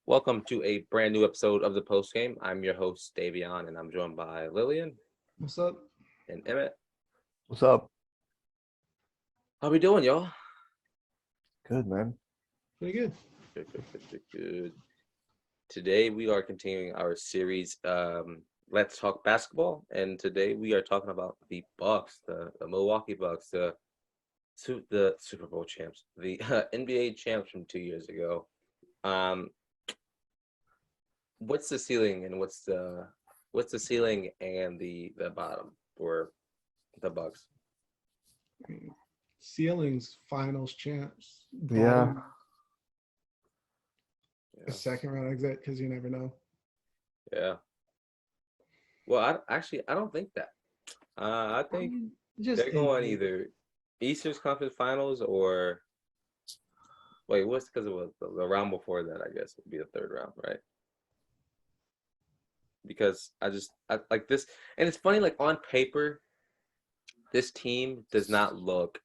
Welcome to a brand new episode of the Post Game. I'm your host, Davion, and I'm joined by Lillian What's up? and Emmett. What's up? How we doing, y'all? Good, man. Pretty good. Good. Today we are continuing our series, Let's Talk Basketball, and today we are talking about the Bucks, the Milwaukie Bucks, the Super Bowl champs, the NBA champs from 2 years ago. What's the ceiling and what's the ceiling and the bottom for the Bucks? Ceilings, finals champs. Yeah. Bottom, a second round exit because you never know. Yeah. Well, I don't think that. I think they're going either Eastern Conference Finals or what's because it was the round before that, I guess would be the third round, right? Because I like this, and it's funny, like on paper, this team does not look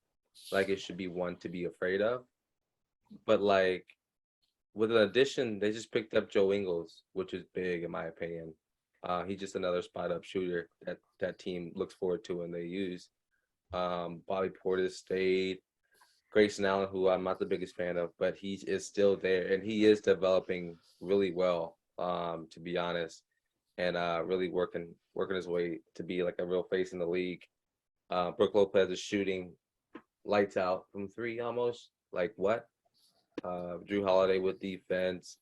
like it should be one to be afraid of. But like with an addition, they just picked up Joe Ingles, which is big in my opinion. He's just another spot up shooter that team looks forward to and they use. Bobby Portis stayed. Grayson Allen, who I'm not the biggest fan of, but he is still there and he is developing really well, to be honest, and really working his way to be like a real face in the league. Brook Lopez is shooting lights out from three almost. Like what? Drew Holiday with defense,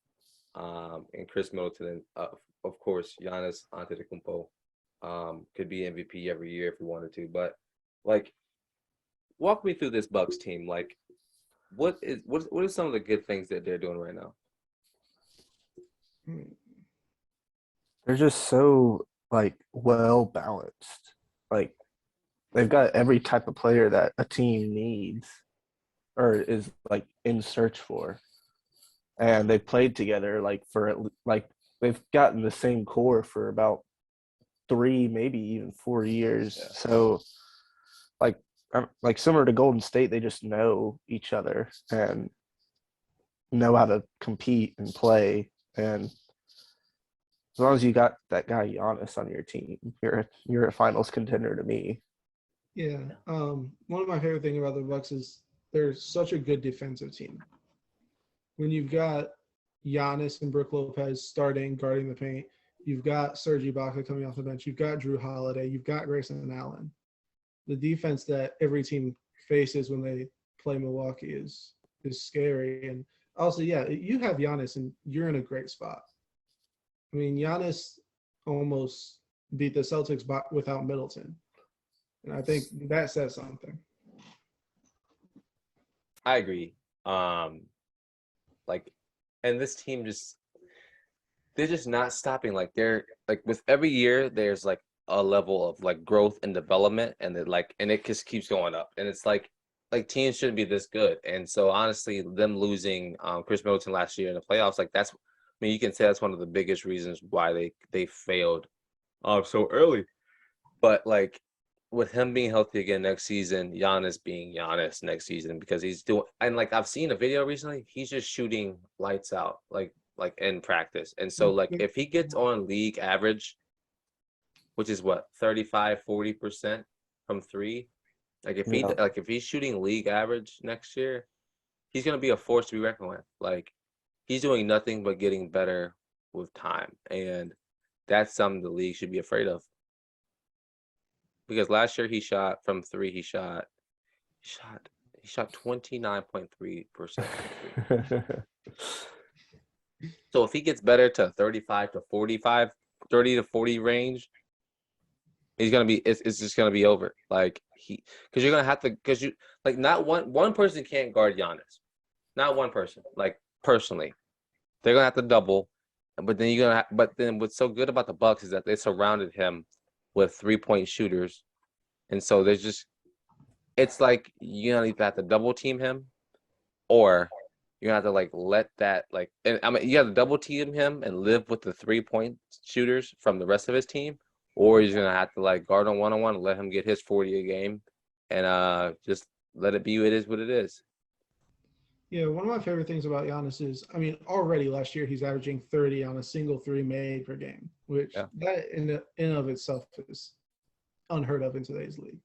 and Chris Middleton, and of course Giannis Antetokounmpo could be MVP every year if he wanted to. But like, walk me through this Bucks team. Like, what are some of the good things that they're doing right now? They're just so well balanced. Like they've got every type of player that a team needs or is like in search for. And they've played together they've gotten the same core for about 3, maybe even 4 years. Yeah. So like similar to Golden State, they just know each other and know how to compete and play. And as long as you got that guy Giannis on your team, you're a finals contender to me. Yeah. One of my favorite things about the Bucks is they're such a good defensive team. When you've got Giannis and Brook Lopez starting, guarding the paint, you've got Serge Ibaka coming off the bench, you've got Drew Holiday, you've got Grayson Allen. The defense that every team faces when they play Milwaukee is scary. And also, yeah, you have Giannis and you're in a great spot. I mean, Giannis almost beat the Celtics without Middleton. And I think that says something. I agree. And this team they're just not stopping. Like they're like with every year, there's like a level of like growth and development, and it just keeps going up. And it's like teams shouldn't be this good. And so honestly, them losing Chris Middleton last year in the playoffs, like I mean, you can say that's one of the biggest reasons why they failed so early. But like with him being healthy again next season, Giannis being Giannis next season, because he's doing, and like I've seen a video recently, he's just shooting lights out like in practice. And so like if he gets on league average, which is what 35-40% from three, like if he's shooting league average next year, he's gonna be a force to be reckoned with. Like he's doing nothing but getting better with time, and that's something the league should be afraid of. Because last year he shot from three, he shot 29.3%. So if he gets better to 35 to 45, 30 to 40 range, it's just gonna be over. Like because you're gonna have to, because you like not one person can't guard Giannis, not one person. Like personally, they're gonna have to double, but then what's so good about the Bucks is that they surrounded him with 3-point shooters, and so it's like you're gonna either have to double team him, or you're gonna have to like let that and I mean you have to double team him and live with the 3-point shooters from the rest of his team, or he's gonna have to like guard on one-on-one and let him get his 40 a game, and just let it be what it is. Yeah, one of my favorite things about Giannis is, I mean, already last year he's averaging 30 on a single three made per game, which Yeah. that in of itself is unheard of in today's league.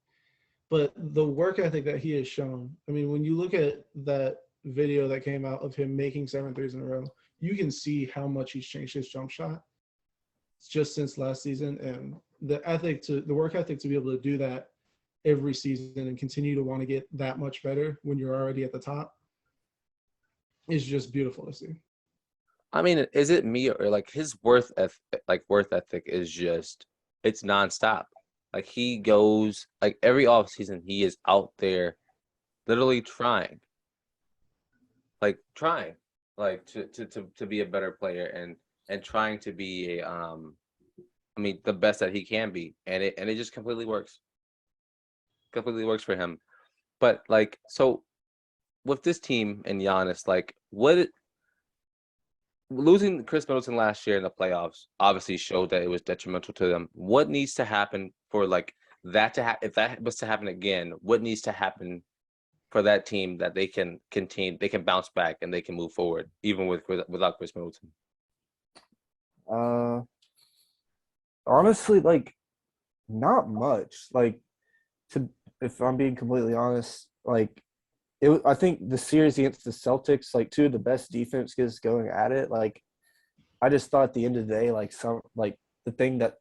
But the work ethic that he has shown, I mean, when you look at that video that came out of him making 7 threes in a row, you can see how much he's changed his jump shot just since last season. And the work ethic to be able to do that every season and continue to want to get that much better when you're already at the top is just beautiful to see. I mean, is it me or like his worth ethic is just it's nonstop. Like he goes like every off season he is out there literally trying like to be a better player and trying to be a I mean the best that he can be and it just completely works. Completely works for him. But like so with this team and Giannis, like what losing Chris Middleton last year in the playoffs obviously showed that it was detrimental to them. What needs to happen for like that to happen? If that was to happen again, what needs to happen for that team that they can continue, they can bounce back and they can move forward even without Chris Middleton? Uh, honestly, like not much. Like to if I'm being completely honest, like I think the series against the Celtics, like two of the best defenses going at it. Like I just thought at the end of the day, the thing that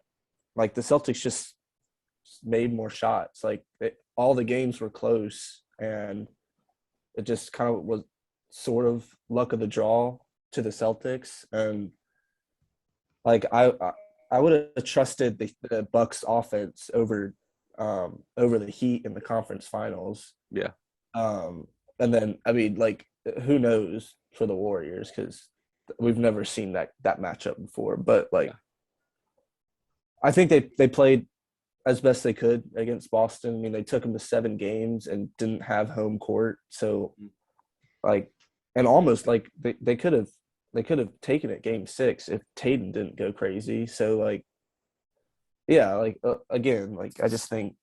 like the Celtics just made more shots. Like all the games were close, and it just kind of was sort of luck of the draw to the Celtics. And like I would have trusted the Bucks offense over the Heat in the conference finals. Yeah. And then I mean, like, who knows for the Warriors because we've never seen that matchup before. But like, Yeah. I think they played as best they could against Boston. I mean, they took them to 7 games and didn't have home court, so like, and almost like they could have taken it game 6 if Tatum didn't go crazy. So like, yeah, like again, like I just think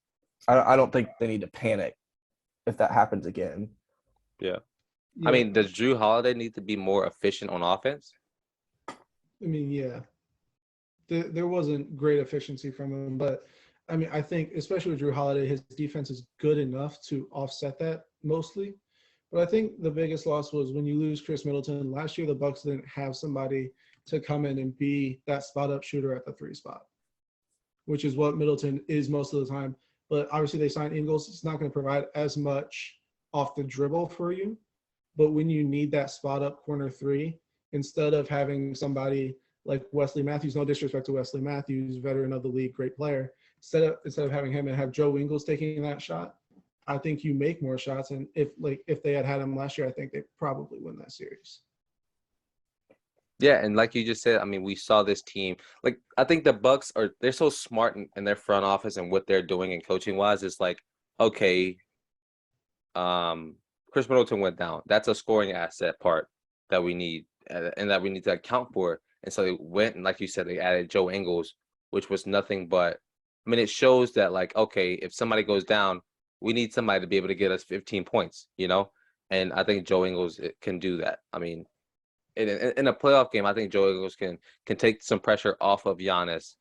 I don't think they need to panic if that happens again. Yeah. Yeah, I mean, does Drew Holiday need to be more efficient on offense? I mean, yeah, there wasn't great efficiency from him, but I mean, I think especially with Drew Holiday, his defense is good enough to offset that mostly. But I think the biggest loss was when you lose Chris Middleton. Last year, the Bucks didn't have somebody to come in and be that spot up shooter at the 3 spot, which is what Middleton is most of the time. But obviously, they signed Ingles. It's not going to provide as much off the dribble for you. But when you need that spot up corner 3, instead of having somebody like Wesley Matthews, no disrespect to Wesley Matthews, veteran of the league, great player, instead of having him and have Joe Ingles taking that shot, I think you make more shots. And if they had him last year, I think they probably win that series. Yeah, and like you just said, I mean, we saw this team. Like, I think the Bucks they're so smart in their front office and what they're doing and coaching wise. It's like, okay, Chris Middleton went down. That's a scoring asset part that we need and that we need to account for. And so they went and, like you said, they added Joe Ingles, which was nothing but. I mean, it shows that like, okay, if somebody goes down, we need somebody to be able to get us 15 points, you know. And I think Joe Ingles can do that. I mean, in a playoff game, I think Joe Ingles can take some pressure off of Giannis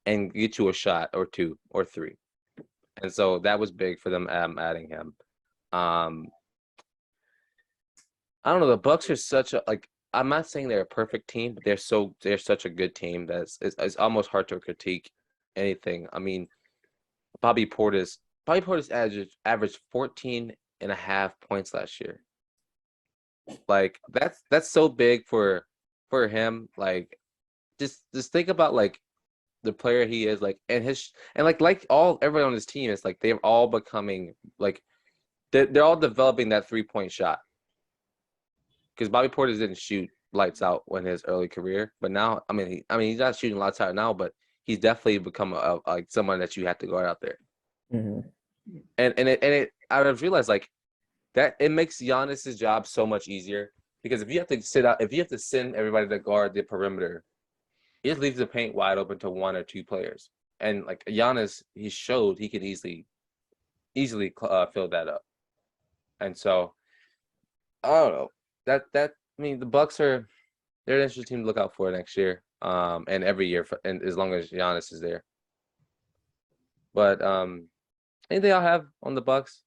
and get you a shot or 2 or 3. And so that was big for them adding him. I don't know. The Bucks are such a like. I'm not saying they're a perfect team, but they're such a good team that it's almost hard to critique anything. I mean, Bobby Portis averaged 14 and a half points last year. Like that's so big for him. Like just think about like the player he is like and like all everyone on his team is like they're all becoming like they're all developing that 3-point shot. Because Bobby Portis didn't shoot lights out in his early career, but now, I mean, he's not shooting lights out now, but he's definitely become like someone that you have to guard out there. Mm-hmm. I have realized like that it makes Giannis's job so much easier because if you have to send everybody to guard the perimeter, it just leaves the paint wide open to 1 or 2 players. And like Giannis, he showed he could easily fill that up. And so I don't know. I mean, the Bucks are they're an interesting team to look out for next year. And every year, and as long as Giannis is there. But anything I'll have on the Bucks?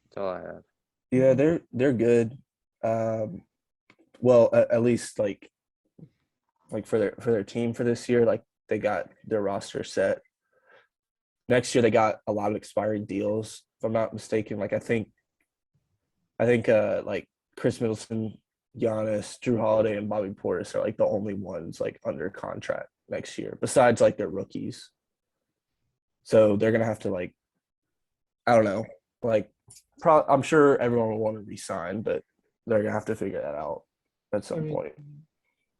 That's all I have. Yeah, they're good. Well, at least like for their team for this year, like they got their roster set. Next year they got a lot of expiring deals. If I'm not mistaken, like I think like Chris Middleton, Giannis, Drew Holiday, and Bobby Portis are like the only ones like under contract next year, besides like their rookies. So they're gonna have to like, I don't know, like I'm sure everyone will want to resign, but they're gonna have to figure that out at some point.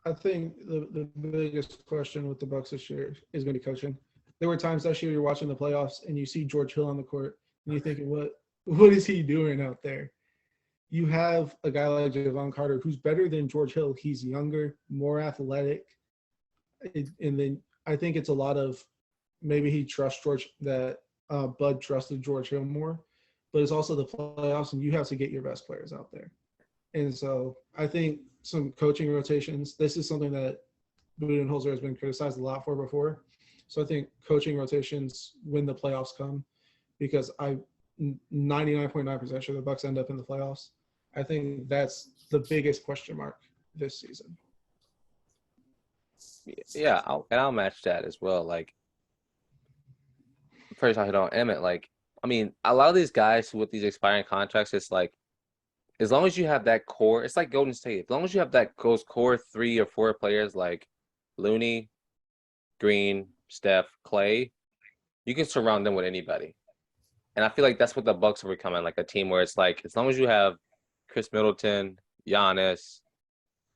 I think the biggest question with the Bucks this year is going to be coaching. There were times last year you're watching the playoffs and you see George Hill on the court and you're thinking, what is he doing out there? You have a guy like Javon Carter who's better than George Hill. He's younger, more athletic, and then I think it's a lot of maybe he trusts Bud trusted George Hill more, but it's also the playoffs and you have to get your best players out there. And so I think some coaching rotations, this is something that Budenholzer has been criticized a lot for before. So I think coaching rotations when the playoffs come, because I'm 99.9% sure the Bucks end up in the playoffs. I think that's the biggest question mark this season. Yeah, I'll match that as well. Like, first I hit on Emmett. Like, I mean, a lot of these guys with these expiring contracts, it's like, as long as you have that core, it's like Golden State. As long as you have those core 3 or 4 players like Looney, Green, Steph, Clay, you can surround them with anybody. And I feel like that's what the Bucks are becoming, like a team where it's like, as long as you have Chris Middleton, Giannis,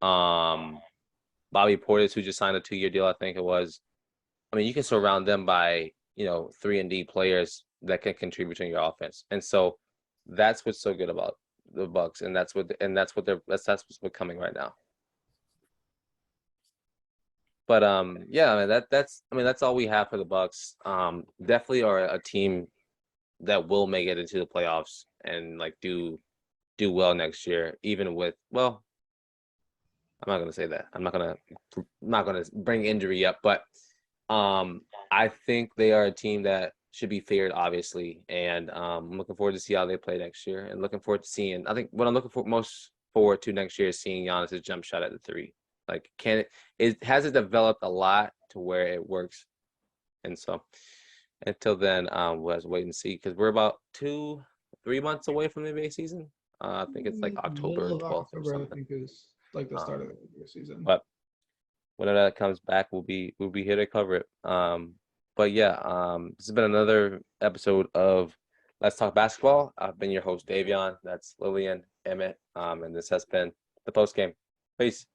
Bobby Portis, who just signed a 2-year deal, I think it was. I mean, you can surround them by, 3-and-D players that can contribute to your offense. And so that's what's so good about the Bucks, and that's what's becoming right now. But yeah, I mean that's all we have for the Bucks. Definitely are a team that will make it into the playoffs and like do well next year, even with I'm not gonna say that. I'm not gonna bring injury up, but I think they are a team that should be favored, obviously, and I'm looking forward to see how they play next year, and looking forward to seeing. I think what I'm looking most forward to next year is seeing Giannis' jump shot at the 3. Like, has it developed a lot to where it works? And so, until then, we'll have to wait and see because we're about 2-3 months away from the NBA season. I think it's like October 12th or something. I think is like the start of the NBA season. But whenever that comes back, we'll be here to cover it. But yeah, this has been another episode of Let's Talk Basketball. I've been your host, Davion. That's Lillian, Emmett, and this has been the post game. Peace.